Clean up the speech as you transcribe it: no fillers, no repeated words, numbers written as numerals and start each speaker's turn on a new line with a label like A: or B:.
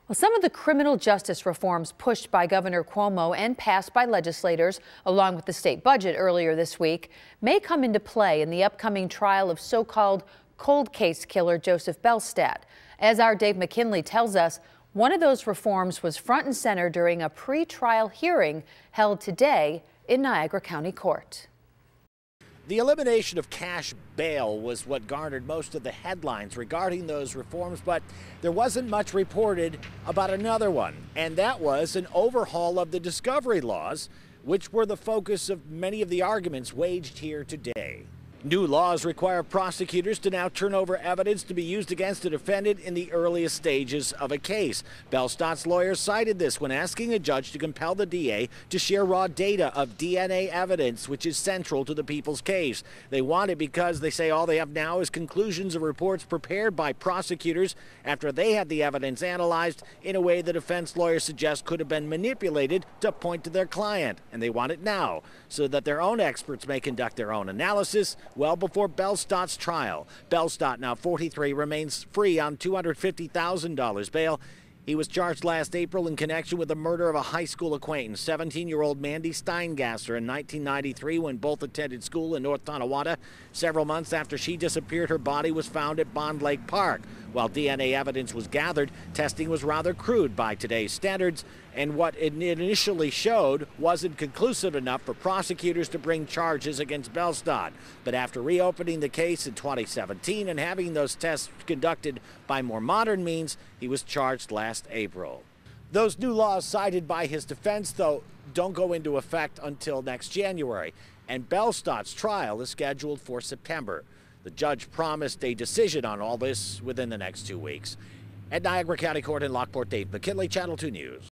A: Well, some of the criminal justice reforms pushed by Governor Cuomo and passed by legislators, along with the state budget earlier this week, may come into play in the upcoming trial of so-called cold case killer Joseph Bellstadt. As our Dave McKinley tells us, one of those reforms was front and center during a pre-trial hearing held today in Niagara County Court.
B: The elimination of cash bail was what garnered most of the headlines regarding those reforms, but there wasn't much reported about another one, and that was an overhaul of the discovery laws, which were the focus of many of the arguments waged here today. New laws require prosecutors to now turn over evidence to be used against a defendant in the earliest stages of a case. Bellstadt's lawyers cited this when asking a judge to compel the DA to share raw data of DNA evidence, which is central to the people's case. They want it because they say all they have now is conclusions of reports prepared by prosecutors after they had the evidence analyzed in a way the defense lawyers suggest could have been manipulated to point to their client. And they want it now so that their own experts may conduct their own analysis well before Bellstadt's trial. Bellstadt, now 43, remains free on $250,000 bail. He was charged last April in connection with the murder of a high school acquaintance, 17-year-old Mandy Steingasser, in 1993 when both attended school in North Tonawanda. Several months after she disappeared, her body was found at Bond Lake Park. While DNA evidence was gathered, testing was rather crude by today's standards, and what it initially showed wasn't conclusive enough for prosecutors to bring charges against Bellstadt. But after reopening the case in 2017 and having those tests conducted by more modern means, he was charged last April. Those new laws cited by his defense, though, don't go into effect until next January, and Bellstadt's trial is scheduled for September. The judge promised a decision on all this within the next 2 weeks. At Niagara County Court in Lockport, Dave McKinley, Channel 2 News.